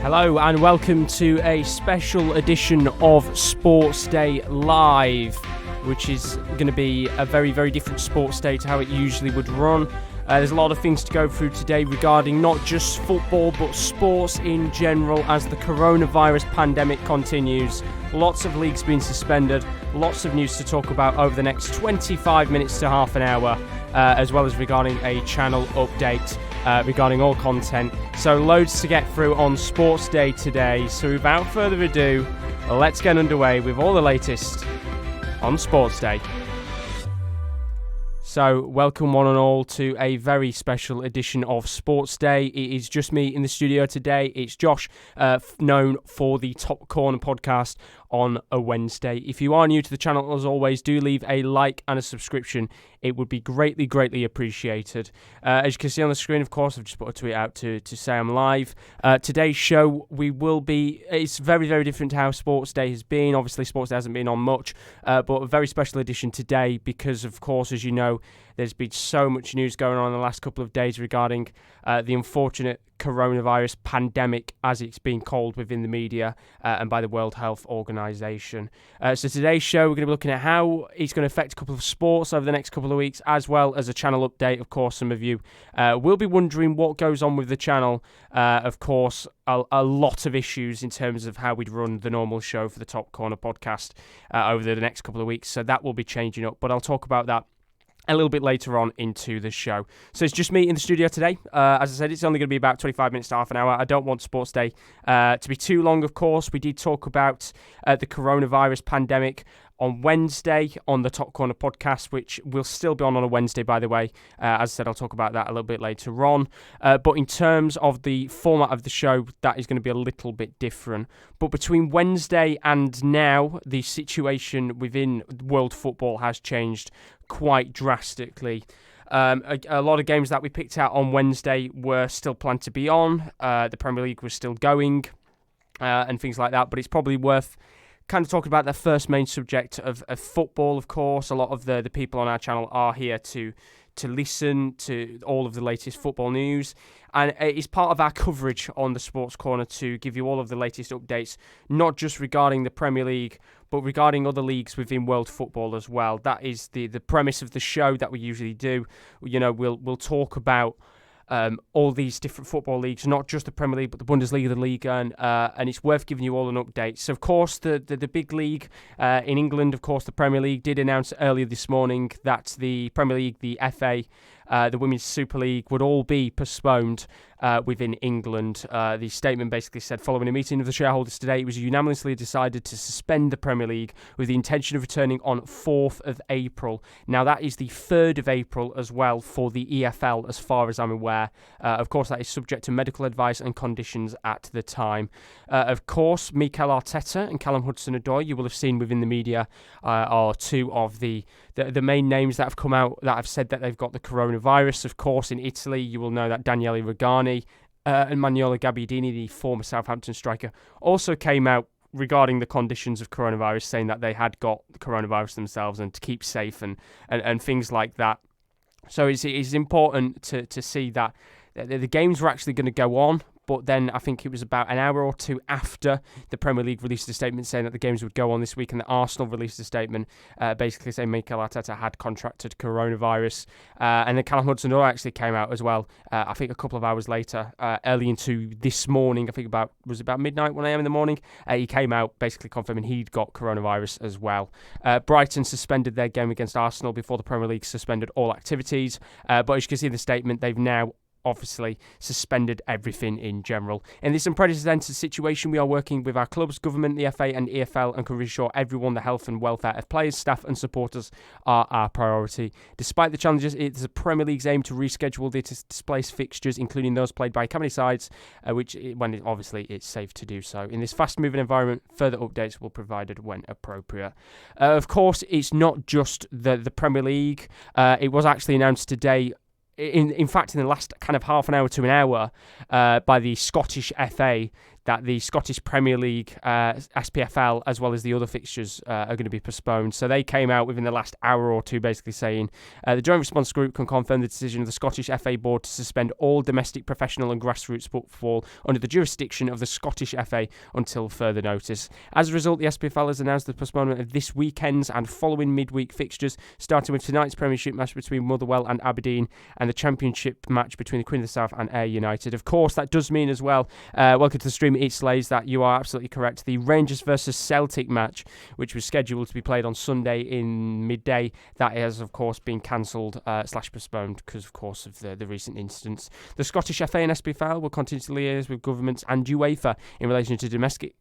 Hello and welcome to a special edition of Sports Day Live, which is going to be a very, very different Sports Day to how it usually would run. There's a lot of things to go through today regarding not just football but sports in general as the coronavirus pandemic continues. Lots of leagues being suspended, lots of news to talk about over the next 25 minutes to half an hour, as well as regarding a channel update regarding all content. So loads to get through on Sports Day today. So without further ado, let's get underway with all the latest on Sports Day. So, welcome one and all to a very special edition of Sports Day. It is just me in the studio today. It's Josh, known for the Top Corner podcast on a Wednesday. If you are new to the channel, as always, do leave a like and a subscription. It would be greatly, greatly appreciated. As you can see on the screen, of course, I've just put a tweet out to say I'm live. Today's show, it's very, very different to how Sports Day has been. Obviously, Sports Day hasn't been on much, but a very special edition today because, of course, as you know, there's been so much news going on in the last couple of days regarding the unfortunate coronavirus pandemic, as it's been called within the media and by the World Health Organization. So today's show, we're going to be looking at how it's going to affect a couple of sports over the next couple of weeks, as well as a channel update. Of course, some of you will be wondering what goes on with the channel. Of course, a lot of issues in terms of how we'd run the normal show for the Top Corner podcast over the next couple of weeks. So that will be changing up, but I'll talk about that a little bit later on into the show. So it's just me in the studio today. As I said, it's only going to be about 25 minutes to half an hour. I don't want Sports Day to be too long, of course. We did talk about the coronavirus pandemic on Wednesday on the Top Corner podcast, which will still be on a Wednesday, by the way. As I said, I'll talk about that a little bit later on. But in terms of the format of the show, that is going to be a little bit different. But between Wednesday and now, the situation within world football has changed quite drastically. A lot of games that we picked out on Wednesday were still planned to be on. The Premier League was still going and things like that. But it's probably worth kind of talking about the first main subject of football, of course. A lot of the people on our channel are here to listen to all of the latest football news. And it's part of our coverage on the Sports Corner to give you all of the latest updates, not just regarding the Premier League, but regarding other leagues within world football as well. That is the premise of the show that we usually do. You know, we'll talk about all these different football leagues, not just the Premier League, but the Bundesliga, the Liga, and it's worth giving you all an update. So, of course, the big league in England, of course, the Premier League did announce earlier this morning that the Premier League, the FA, the Women's Super League would all be postponed within England. The statement basically said, following a meeting of the shareholders today, it was unanimously decided to suspend the Premier League with the intention of returning on 4th of April. Now, that is the 3rd of April as well for the EFL, as far as I'm aware. Of course, that is subject to medical advice and conditions at the time. Of course, Mikel Arteta and Callum Hudson-Odoi, you will have seen within the media, are two of the main names that have come out that have said that they've got the coronavirus. Of course, in Italy, you will know that Daniele Rugani and Manuela Gabbiadini, the former Southampton striker, also came out regarding the conditions of coronavirus, saying that they had got the coronavirus themselves and to keep safe and things like that. So it's important to see that the games were actually going to go on. But then I think it was about an hour or two after the Premier League released a statement saying that the games would go on this week, and that Arsenal released a statement basically saying Mikel Arteta had contracted coronavirus. And then Callum Hudson-Odoi actually came out as well, I think a couple of hours later, early into this morning, I think about midnight, 1 a.m. in the morning. He came out basically confirming he'd got coronavirus as well. Brighton suspended their game against Arsenal before the Premier League suspended all activities. But as you can see in the statement, they've now obviously suspended everything in general. In this unprecedented situation, we are working with our clubs, government, the FA and EFL, and can reassure everyone the health and welfare of players, staff and supporters are our priority. Despite the challenges, it is the Premier League's aim to reschedule the displaced fixtures, including those played by academy sides, when obviously it's safe to do so. In this fast-moving environment, further updates will be provided when appropriate. Of course, it's not just the Premier League. It was actually announced today, in fact, in the last kind of half an hour to an hour, by the Scottish FA, that the Scottish Premier League, SPFL, as well as the other fixtures are going to be postponed. So they came out within the last hour or two basically saying the Joint Response Group can confirm the decision of the Scottish FA Board to suspend all domestic, professional and grassroots football under the jurisdiction of the Scottish FA until further notice. As a result, the SPFL has announced the postponement of this weekend's and following midweek fixtures, starting with tonight's Premiership match between Motherwell and Aberdeen and the Championship match between the Queen of the South and Ayr United. Of course, that does mean as well, welcome to the stream, it slays that you are absolutely correct. The Rangers versus Celtic match, which was scheduled to be played on Sunday in midday, that has of course been cancelled / postponed because of course of the recent incidents. The Scottish FA and SPFL will continue to liaise with governments and UEFA in relation to domestic,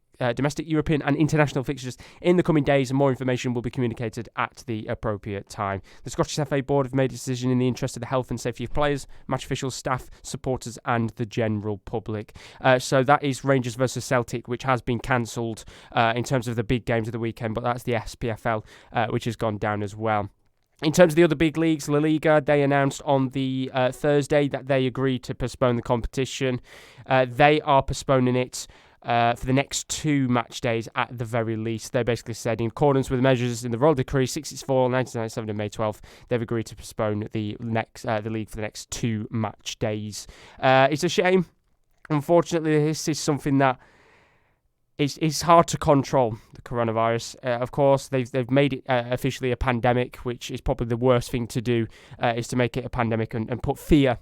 European and international fixtures in the coming days, and more information will be communicated at the appropriate time. The Scottish FA Board have made a decision in the interest of the health and safety of players, match officials, staff, supporters and the general public. So that is Rangers versus Celtic, which has been cancelled in terms of the big games of the weekend, but that's the SPFL which has gone down as well. In terms of the other big leagues, La Liga, they announced on the Thursday that they agreed to postpone the competition. They are postponing it for the next 2 match days at the very least. They basically said, in accordance with the measures in the Royal Decree 664, 1997 and May 12th, they've agreed to postpone the league for the next 2 match days. It's a shame. Unfortunately, this is something that it's hard to control, the coronavirus. Of course, they've made it officially a pandemic, which is probably the worst thing to do, is to make it a pandemic and put fear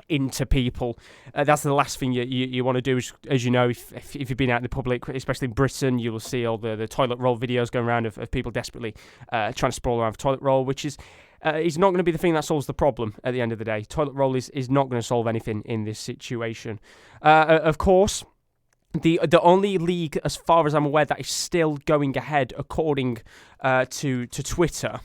into people. That's the last thing you want to do. As you know, if you've been out in the public, especially in Britain, you will see all the toilet roll videos going around of people desperately trying to sprawl around for toilet roll, which is not going to be the thing that solves the problem at the end of the day. Toilet roll is not going to solve anything in this situation. Of course, the only league, as far as I'm aware, that is still going ahead according to Twitter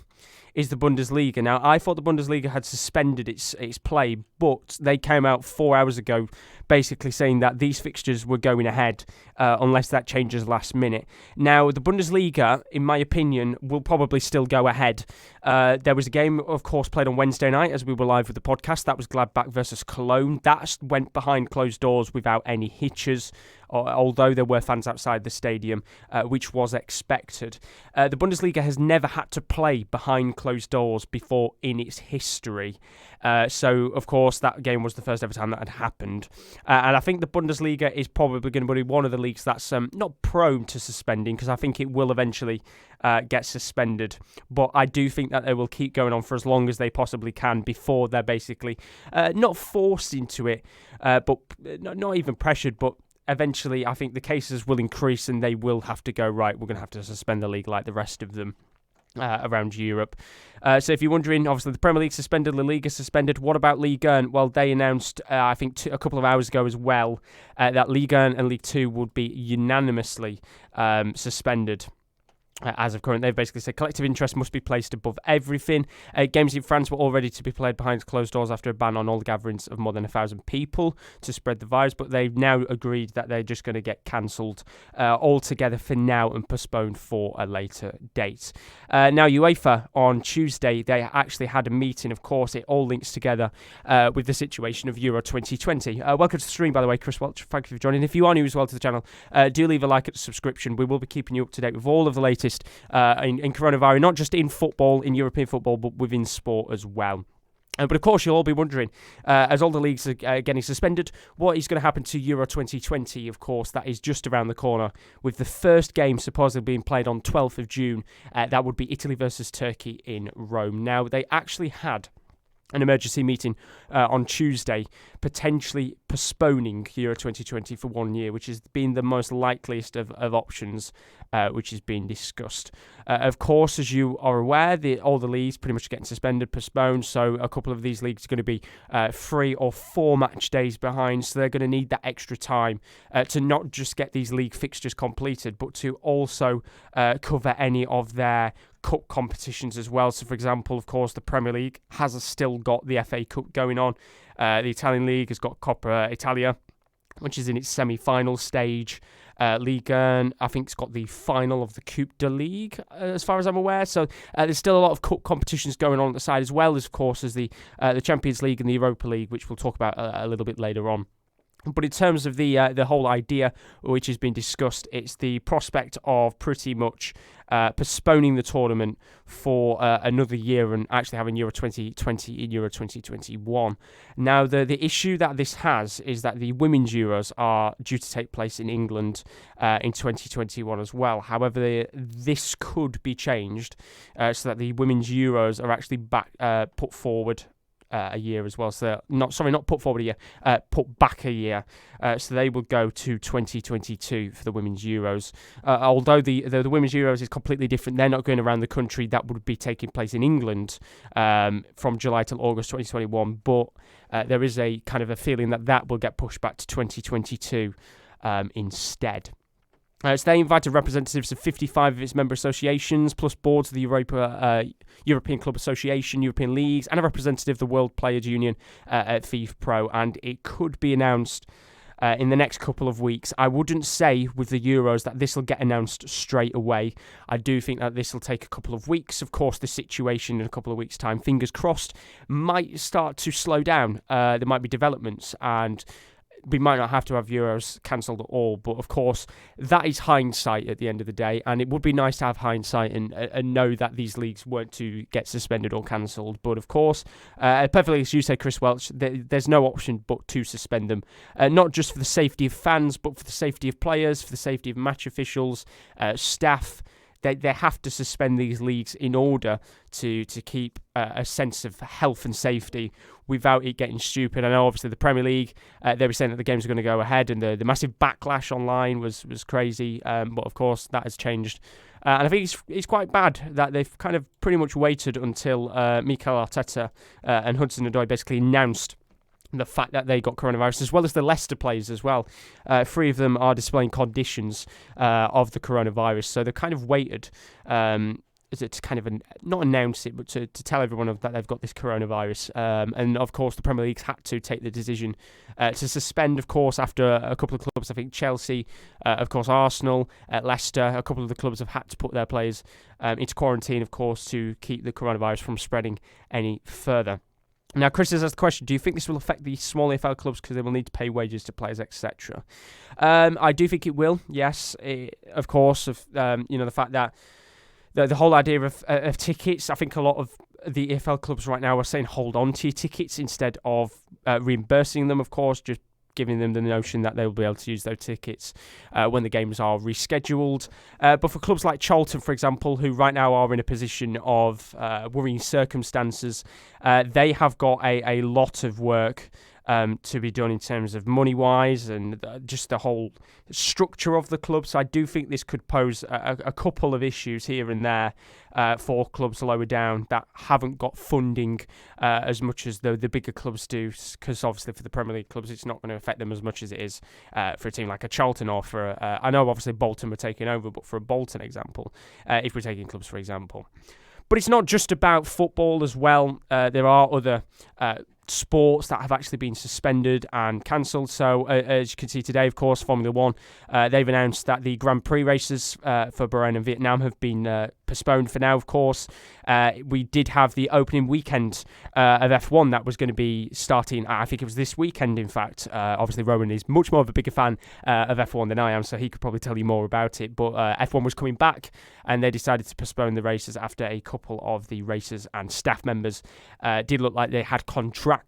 is the Bundesliga. Now, I thought the Bundesliga had suspended its play, but they came out 4 hours ago basically saying that these fixtures were going ahead unless that changes last minute. Now, the Bundesliga, in my opinion, will probably still go ahead. There was a game, of course, played on Wednesday night as we were live with the podcast. That was Gladbach versus Cologne. That went behind closed doors without any hitches, although there were fans outside the stadium, which was expected. The Bundesliga has never had to play behind closed doors before in its history. So, of course, that game was the first ever time that had happened. And I think the Bundesliga is probably going to be one of the leagues that's not prone to suspending, because I think it will eventually get suspended. But I do think that they will keep going on for as long as they possibly can before they're basically not forced into it, but not even pressured, but eventually I think the cases will increase and they will have to go, right, we're going to have to suspend the league like the rest of them around Europe. So if you're wondering, obviously the Premier League suspended, La Liga suspended. What about Ligue 1? Well, they announced, I think a couple of hours ago as well, that Ligue 1 and Ligue 2 would be unanimously suspended. As of current, they've basically said collective interest must be placed above everything. Games in France were all ready to be played behind closed doors after a ban on all gatherings of more than 1,000 people to spread the virus, but they've now agreed that they're just going to get cancelled altogether for now and postponed for a later date. Now, UEFA on Tuesday, they actually had a meeting. Of course, it all links together with the situation of Euro 2020. Welcome to the stream, by the way, Chris Welch. Thank you for joining. If you are new as well to the channel, do leave a like and a subscription. We will be keeping you up to date with all of the latest in coronavirus, not just in football, in European football, but within sport as well. But of course, you'll all be wondering, as all the leagues are getting suspended, what is going to happen to Euro 2020? Of course, that is just around the corner, with the first game supposedly being played on 12th of June. That would be Italy versus Turkey in Rome. Now, they actually had an emergency meeting on Tuesday, potentially postponing Euro 2020 for 1 year, which has been the most likeliest of options which is being discussed. Of course, as you are aware, all the leagues pretty much getting suspended, postponed, so a couple of these leagues are going to be 3 or 4 match days behind, so they're going to need that extra time to not just get these league fixtures completed, but to also cover any of their cup competitions as well. So, for example, of course, the Premier League has still got the FA Cup going on. The Italian League has got Coppa Italia, which is in its semi-final stage. Ligue 1, I think, it's got the final of the Coupe de Ligue, as far as I'm aware. So there's still a lot of cup competitions going on at the side, as well as, of course, as the Champions League and the Europa League, which we'll talk about a little bit later on. But in terms of the whole idea which has been discussed, it's the prospect of pretty much postponing the tournament for another year and actually having Euro 2020 in Euro 2021. Now, the issue that this has is that the Women's Euros are due to take place in England in 2021 as well. However, this could be changed so that the Women's Euros are actually put forward a year as well. So not put forward a year, put back a year. So they will go to 2022 for the Women's Euros. Although the Women's Euros is completely different, they're not going around the country. That would be taking place in England from July till August 2021. But there is a kind of a feeling that will get pushed back to 2022 instead. So they invited representatives of 55 of its member associations, plus boards of the European Club Association, European Leagues, and a representative of the World Players Union at FIFA Pro, and it could be announced in the next couple of weeks. I wouldn't say with the Euros that this will get announced straight away. I do think that this will take a couple of weeks. Of course, the situation in a couple of weeks' time, fingers crossed, might start to slow down. There might be developments, and we might not have to have Euros cancelled at all, but of course that is hindsight at the end of the day, and it would be nice to have hindsight and know that these leagues weren't to get suspended or cancelled. But of course, perfectly as you say, Chris Welch, there's no option but to suspend them, not just for the safety of fans, but for the safety of players, for the safety of match officials, staff. They have to suspend these leagues in order to keep a sense of health and safety without it getting stupid. I know obviously the Premier League, they were saying that the games are going to go ahead, and the massive backlash online was crazy, but of course that has changed. And I think it's quite bad that they've kind of pretty much waited until Mikel Arteta and Hudson-Odoi basically announced the fact that they got coronavirus, as well as the Leicester players as well. 3 of them are displaying conditions of the coronavirus, so they've kind of waited to kind of not announce it, but to tell everyone that they've got this coronavirus. And of course, the Premier League's had to take the decision to suspend, of course, after a couple of clubs. I think Chelsea, of course, Arsenal, Leicester, a couple of the clubs have had to put their players into quarantine, of course, to keep the coronavirus from spreading any further. Now, Chris has asked the question, do you think this will affect the small AFL clubs because they will need to pay wages to players, etc.? I do think it will, yes. Of course, the fact that the whole idea of tickets, I think a lot of the AFL clubs right now are saying hold on to your tickets instead of reimbursing them, of course, just giving them the notion that they will be able to use those tickets when the games are rescheduled. But for clubs like Charlton, for example, who right now are in a position of worrying circumstances, they have got a lot of work to be done in terms of money-wise and just the whole structure of the club. So I do think this could pose a couple of issues here and there for clubs lower down that haven't got funding as much as the bigger clubs do, because obviously for the Premier League clubs it's not going to affect them as much as it is for a team like a Charlton or for I know obviously Bolton were taking over, but for a Bolton example, if we're taking clubs for example. But it's not just about football as well. There are other sports that have actually been suspended and cancelled. So as you can see today, of course, Formula 1, they've announced that the Grand Prix races for Bahrain and Vietnam have been postponed for now, of course. We did have the opening weekend of F1 that was going to be starting, I think it was this weekend, in fact. Obviously, Rowan is much more of a bigger fan of F1 than I am, so he could probably tell you more about it. But F1 was coming back, and they decided to postpone the races after a couple of the racers and staff members did look like they had contracted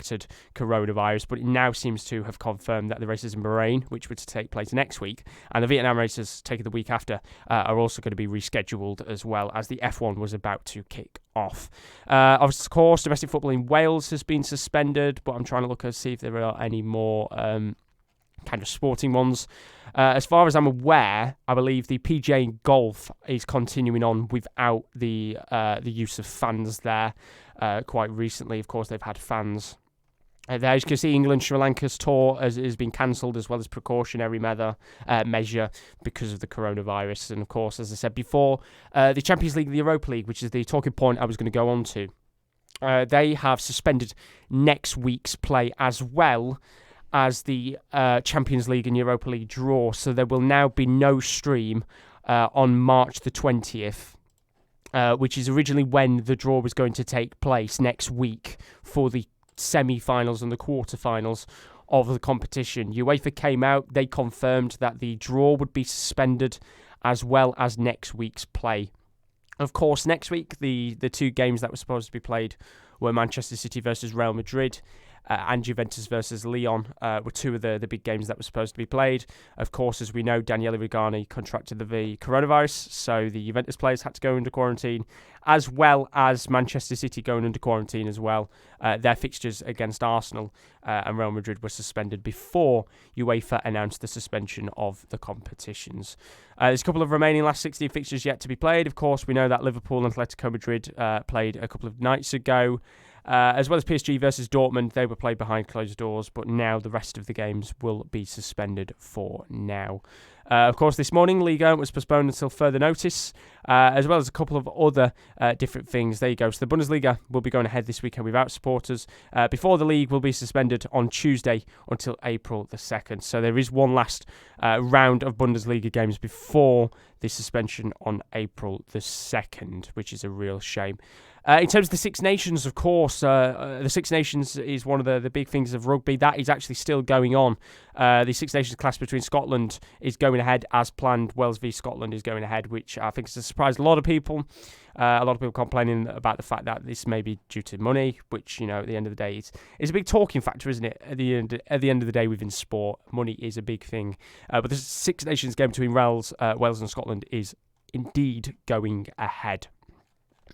coronavirus, but it now seems to have confirmed that the races in Bahrain, which were to take place next week, and the Vietnam races taken the week after, are also going to be rescheduled, as well as the F1 was about to kick off. Of course, domestic football in Wales has been suspended, but I'm trying to look and see if there are any more kind of sporting ones. As far as I'm aware, I believe the PGA in golf is continuing on without the use of fans there. Quite recently, of course, they've had fans. There, as you can see, England-Sri Lanka's tour has been cancelled, as well as precautionary measure because of the coronavirus. And of course, as I said before, the Champions League and the Europa League, which is the talking point I was going to go on to, they have suspended next week's play, as well as the Champions League and Europa League draw. So there will now be no stream on March the 20th. Which is originally when the draw was going to take place next week for the semi-finals and the quarter-finals of the competition. UEFA came out, they confirmed that the draw would be suspended as well as next week's play. Of course, next week, the two games that were supposed to be played were Manchester City versus Real Madrid and Juventus versus Lyon were two of the big games that were supposed to be played. Of course, as we know, Daniele Rugani contracted the coronavirus, so the Juventus players had to go into quarantine, as well as Manchester City going into quarantine as well. Their fixtures against Arsenal and Real Madrid were suspended before UEFA announced the suspension of the competitions. There's a couple of remaining last 16 fixtures yet to be played. Of course, we know that Liverpool and Atletico Madrid played a couple of nights ago. As well as PSG versus Dortmund, they were played behind closed doors, but now the rest of the games will be suspended for now. Of course, this morning, Ligue 1 was postponed until further notice, as well as a couple of other different things. There you go. So the Bundesliga will be going ahead this weekend without supporters, before the league will be suspended on Tuesday until April the 2nd. So there is one last round of Bundesliga games before the suspension on April the 2nd, which is a real shame. In terms of the Six Nations, of course, the Six Nations is one of the big things of rugby. That is actually still going on. The Six Nations clash between Scotland is going ahead as planned. Wales v Scotland is going ahead, which I think has surprised a lot of people. A lot of people complaining about the fact that this may be due to money, which, at the end of the day, it's a big talking factor, isn't it? At the end of the day, within sport, money is a big thing. But the Six Nations game between Wales and Scotland is indeed going ahead.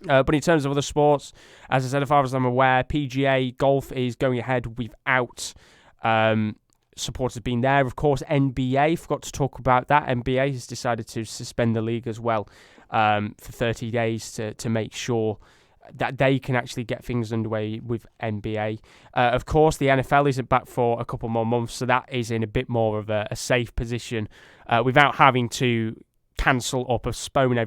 But in terms of other sports, as I said, as far as I'm aware, PGA golf is going ahead without supporters being there. Of course, NBA, forgot to talk about that. NBA has decided to suspend the league as well for 30 days to make sure that they can actually get things underway with NBA. Of course, the NFL isn't back for a couple more months, so that is in a bit more of a safe position without having to cancel or postpone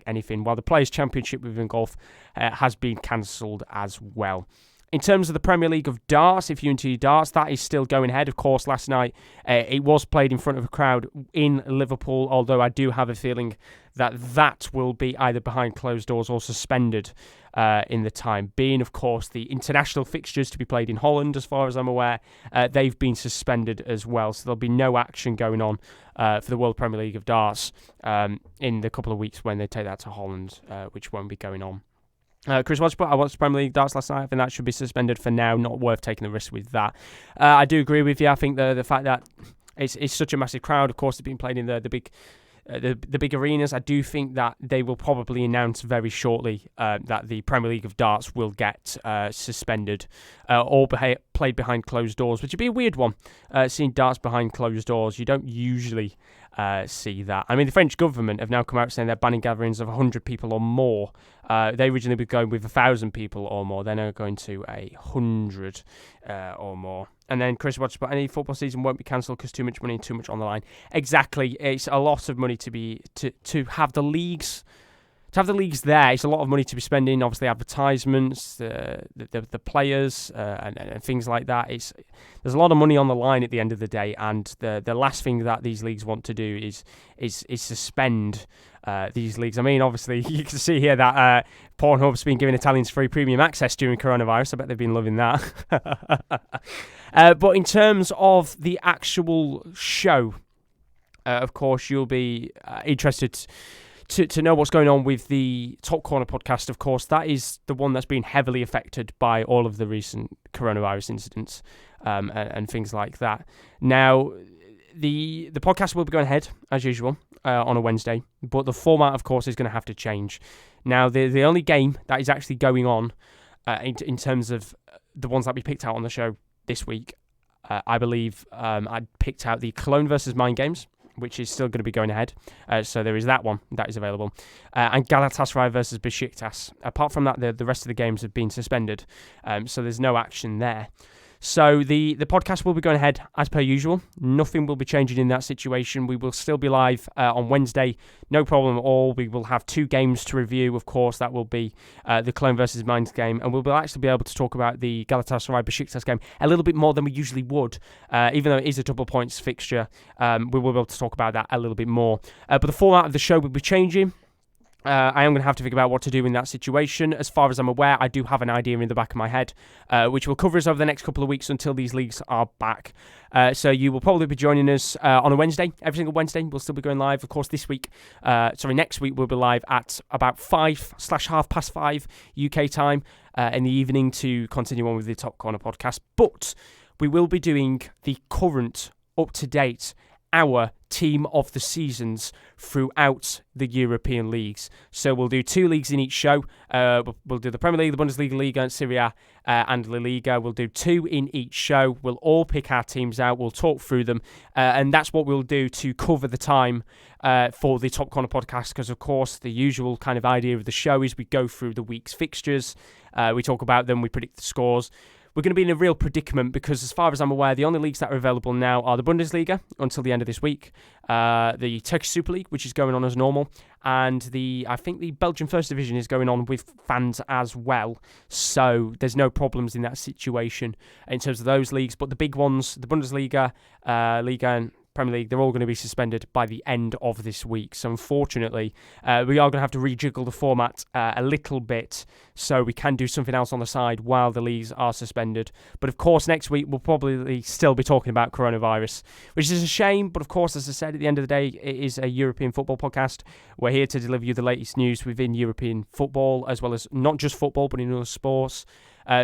anything, while the Players' Championship within golf has been cancelled as well. In terms of the Premier League of darts, if you're into darts, that is still going ahead. Of course, last night it was played in front of a crowd in Liverpool, although I do have a feeling that will be either behind closed doors or suspended in the time being. Of course, the international fixtures to be played in Holland, as far as I'm aware, they've been suspended as well, so there'll be no action going on for the World Premier League of Darts in the couple of weeks when they take that to Holland, which won't be going on. Chris, I watched Premier League darts last night. I think that should be suspended for now. Not worth taking the risk with that. I do agree with you. I think the fact that it's such a massive crowd. Of course, it's been played in the big arenas. I do think that they will probably announce very shortly that the Premier League of Darts will get suspended or played behind closed doors, which would be a weird one. Seeing darts behind closed doors, you don't usually see that. I mean, the French government have now come out saying they're banning gatherings of 100 people or more. They originally were going with 1,000 people or more. They're now going to 100 or more. And then Chris watched, but any football season won't be cancelled because too much money and too much on the line. Exactly, it's a lot of money to have the leagues. To have the leagues there, it's a lot of money to be spending. Obviously, advertisements, the players, and things like that. There's a lot of money on the line at the end of the day, and the last thing that these leagues want to do is suspend these leagues. I mean, obviously, you can see here that Pornhub's been giving Italians free premium access during coronavirus. I bet they've been loving that. But in terms of the actual show, of course, you'll be interested to know what's going on with the Top Corner podcast. Of course, that is the one that's been heavily affected by all of the recent coronavirus incidents and things like that. Now, the podcast will be going ahead, as usual, on a Wednesday, but the format, of course, is going to have to change. Now, the only game that is actually going on in terms of the ones that we picked out on the show this week, I believe I picked out the Cologne versus Mind games, which is still going to be going ahead. So there is that one that is available. And Galatasaray versus Besiktas. Apart from that, the rest of the games have been suspended. So there's no action there. So the podcast will be going ahead as per usual. Nothing will be changing in that situation. We will still be live on Wednesday. No problem at all. We will have two games to review, of course. That will be the Cologne versus Mainz game. And we'll actually be able to talk about the Galatasaray Besiktas game a little bit more than we usually would. Even though it is a double points fixture, we will be able to talk about that a little bit more. But the format of the show will be changing. I am going to have to think about what to do in that situation. As far as I'm aware, I do have an idea in the back of my head, which will cover us over the next couple of weeks until these leagues are back. So you will probably be joining us on a Wednesday. Every single Wednesday, we'll still be going live. Of course, next week, we'll be live at about 5/5 UK time in the evening to continue on with the Top Corner podcast. But we will be doing the current, up-to-date, our team of the seasons throughout the European leagues. So we'll do 2 leagues in each show. We'll do the Premier League, the Bundesliga, Liga, and Serie A, and La Liga. We'll do 2 in each show. We'll all pick our teams out. We'll talk through them. And that's what we'll do to cover the time for the Top Corner podcast, because, of course, the usual kind of idea of the show is we go through the week's fixtures. We talk about them. We predict the scores. We're going to be in a real predicament because, as far as I'm aware, the only leagues that are available now are the Bundesliga until the end of this week, the Turkish Super League, which is going on as normal, and I think the Belgian First Division is going on with fans as well. So there's no problems in that situation in terms of those leagues. But the big ones, the Bundesliga, Liga, and Premier League, they're all going to be suspended by the end of this week. So unfortunately, we are going to have to rejiggle the format a little bit so we can do something else on the side while the leagues are suspended. But of course, next week we'll probably still be talking about coronavirus, which is a shame. But of course, as I said, at the end of the day, it is a European football podcast. We're here to deliver you the latest news within European football, as well as not just football, but in other sports.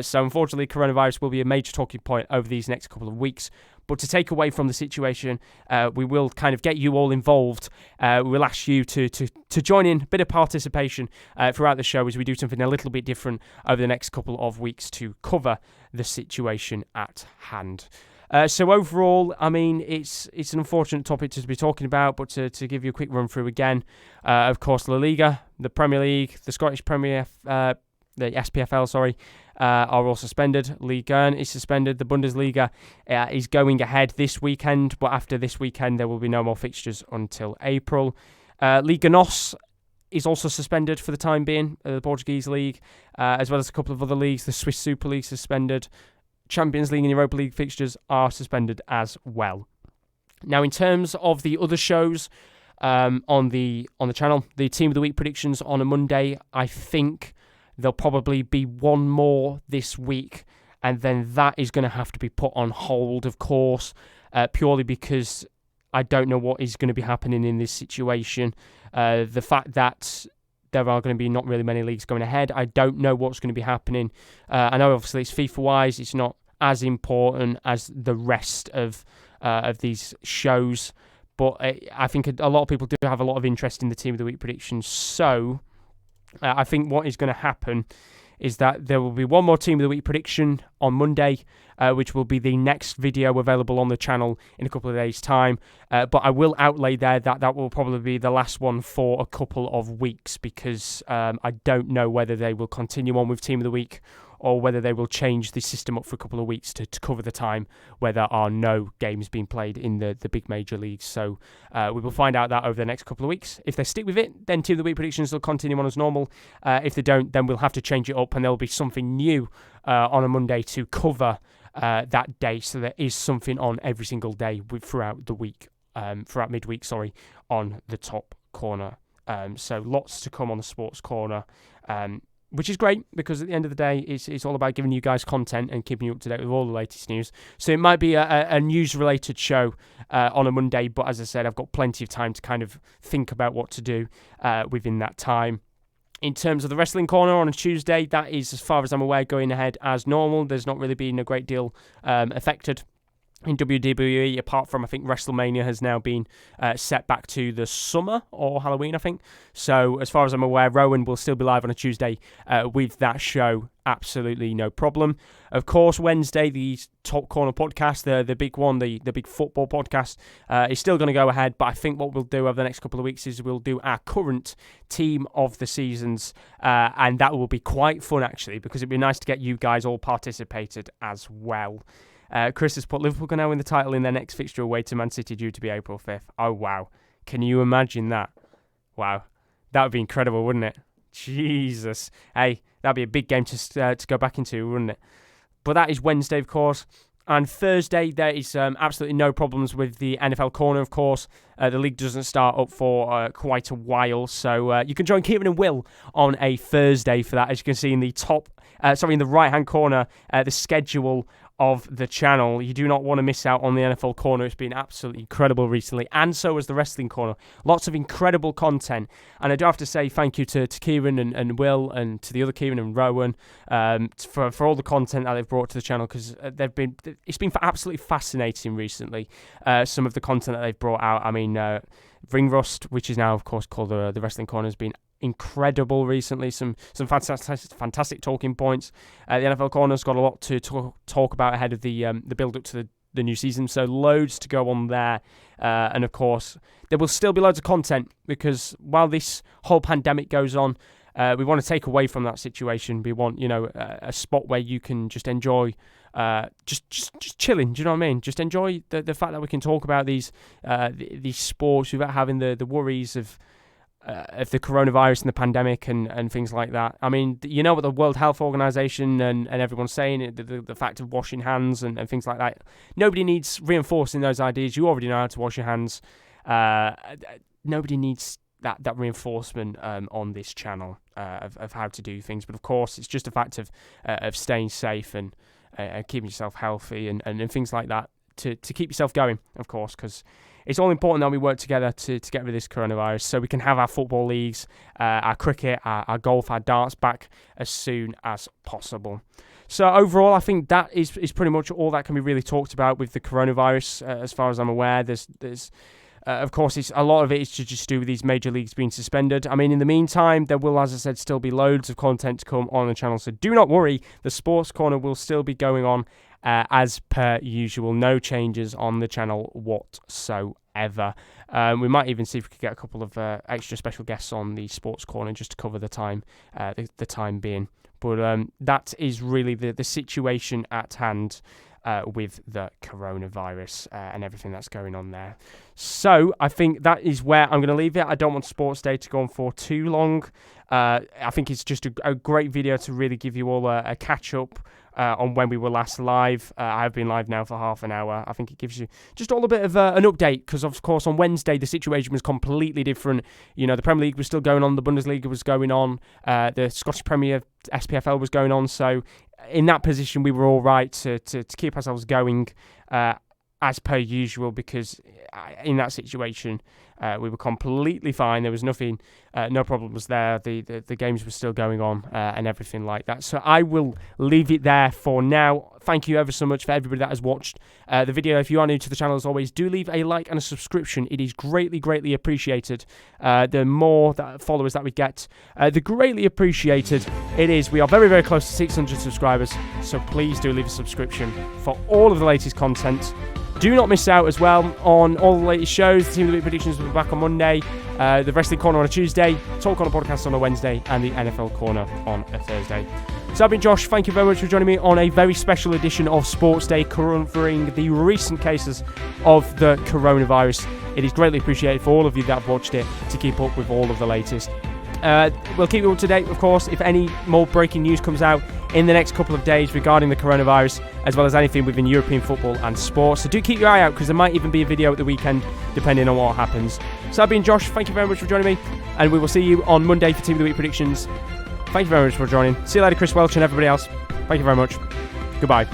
So unfortunately, coronavirus will be a major talking point over these next couple of weeks. But to take away from the situation, we will kind of get you all involved. We will ask you to join in, a bit of participation throughout the show as we do something a little bit different over the next couple of weeks to cover the situation at hand. So overall, I mean, it's an unfortunate topic to be talking about, but to give you a quick run through again, of course, La Liga, the Premier League, the Scottish Premier, the SPFL, are all suspended. Ligue 1 is suspended. The Bundesliga is going ahead this weekend, but after this weekend, there will be no more fixtures until April. Liga NOS is also suspended for the time being, the Portuguese league, as well as a couple of other leagues. The Swiss Super League suspended. Champions League and Europa League fixtures are suspended as well. Now, in terms of the other shows on the channel, the Team of the Week predictions on a Monday, I think there'll probably be one more this week, and then that is going to have to be put on hold, of course, purely because I don't know what is going to be happening in this situation. The fact that there are going to be not really many leagues going ahead, I don't know what's going to be happening. I know obviously it's FIFA-wise, it's not as important as the rest of these shows, but I think a lot of people do have a lot of interest in the Team of the Week predictions, so I think what is going to happen is that there will be one more Team of the Week prediction on Monday, which will be the next video available on the channel in a couple of days' time. But I will outlay there that will probably be the last one for a couple of weeks, because I don't know whether they will continue on with Team of the Week or whether they will change the system up for a couple of weeks to cover the time where there are no games being played in the big major leagues. So we will find out that over the next couple of weeks. If they stick with it, then Team of the Week predictions will continue on as normal. If they don't, then we'll have to change it up, and there'll be something new on a Monday to cover that day. So there is something on every single day throughout the week, throughout midweek, on the Top Corner. So lots to come on the Sports Corner. Which is great, because at the end of the day, it's all about giving you guys content and keeping you up to date with all the latest news. So it might be a news-related show on a Monday, but as I said, I've got plenty of time to kind of think about what to do within that time. In terms of the Wrestling Corner on a Tuesday, that is, as far as I'm aware, going ahead as normal. There's not really been a great deal affected in WWE, apart from, I think, WrestleMania has now been set back to the summer or Halloween, I think. So as far as I'm aware, Rowan will still be live on a Tuesday with that show. Absolutely no problem. Of course, Wednesday, the Top Corner podcast, the big one, the big football podcast, is still going to go ahead. But I think what we'll do over the next couple of weeks is we'll do our current team of the seasons. And that will be quite fun, actually, because it'd be nice to get you guys all participated as well. Chris has put Liverpool can now win the title in their next fixture away to Man City due to be April 5th. Oh, wow. Can you imagine that? Wow. That would be incredible, wouldn't it? Jesus. Hey, that'd be a big game to go back into, wouldn't it? But that is Wednesday, of course. And Thursday, there is absolutely no problems with the NFL Corner, of course. The league doesn't start up for quite a while, so you can join Kieran and Will on a Thursday for that. As you can see in the in the right-hand corner, the schedule of the channel. You do not want to miss out on the NFL Corner. It's been absolutely incredible recently, and so has the Wrestling Corner. Lots of incredible content, and I do have to say thank you to Kieren and Will, and to the other Kieren and Rowan for all the content that they've brought to the channel, because it's been absolutely fascinating recently. Some of the content that they've brought out. I mean, Ring Rust, which is now of course called the Wrestling Corner, has been incredible recently. Some fantastic talking points. The NFL Corner's got a lot to talk about ahead of the build up to the new season, so loads to go on there. And of course, there will still be loads of content, because while this whole pandemic goes on, we want to take away from that situation. We want, a spot where you can just enjoy, just chilling. Do you know what I mean? Just enjoy the fact that we can talk about these sports without having the worries of the coronavirus and the pandemic and things like that. I mean, what the World Health Organization and everyone's saying, the fact of washing hands and things like that. Nobody needs reinforcing those ideas. You already know how to wash your hands. Nobody needs that reinforcement on this channel of how to do things. But of course, it's just a fact of staying safe and keeping yourself healthy and things like that to keep yourself going, of course, because it's all important that we work together to get rid of this coronavirus, so we can have our football leagues, our cricket, our golf, our darts back as soon as possible. So overall, I think that is pretty much all that can be really talked about with the coronavirus, as far as I'm aware. There's of course, a lot of it is to just do with these major leagues being suspended. I mean, in the meantime, there will, as I said, still be loads of content to come on the channel, so do not worry. The Sports Corner will still be going on as per usual. No changes on the channel whatsoever. We might even see if we could get a couple of extra special guests on the Sports Corner just to cover the time being. But that is really the situation at hand with the coronavirus and everything that's going on there. So I think that is where I'm going to leave it. I don't want Sports Day to go on for too long. I think it's just a great video to really give you all a catch-up on when we were last live. I have been live now for half an hour. I think it gives you just all a bit of an update, because of course on Wednesday the situation was completely different. The Premier League was still going on, the Bundesliga was going on, the Scottish Premier SPFL was going on, so in that position we were all right to keep ourselves going as per usual, because in that situation we were completely fine. There was nothing, no problems there. The games were still going on and everything like that. So I will leave it there for now. Thank you ever so much for everybody that has watched the video. If you are new to the channel, as always, do leave a like and a subscription. It is greatly appreciated. The more followers that we get, the greatly appreciated it is. We are very close to 600 subscribers, so please do leave a subscription for all of the latest content. Do not miss out as well on all the latest shows. The Team of the Week predictions will be back on Monday, the Wrestling Corner on a Tuesday, Talk on a Podcast on a Wednesday, and the NFL Corner on a Thursday. So I've been Josh. Thank you very much for joining me on a very special edition of Sports Day, covering the recent cases of the coronavirus. It is greatly appreciated for all of you that have watched it to keep up with all of the latest. We'll keep you up to date, of course, if any more breaking news comes out in the next couple of days regarding the coronavirus, as well as anything within European football and sports. So do keep your eye out, because there might even be a video at the weekend, depending on what happens. So I've been Josh. Thank you very much for joining me, and we will see you on Monday for Team of the Week predictions. Thank you very much for joining. See you later, Chris Welch and everybody else. Thank you very much. Goodbye.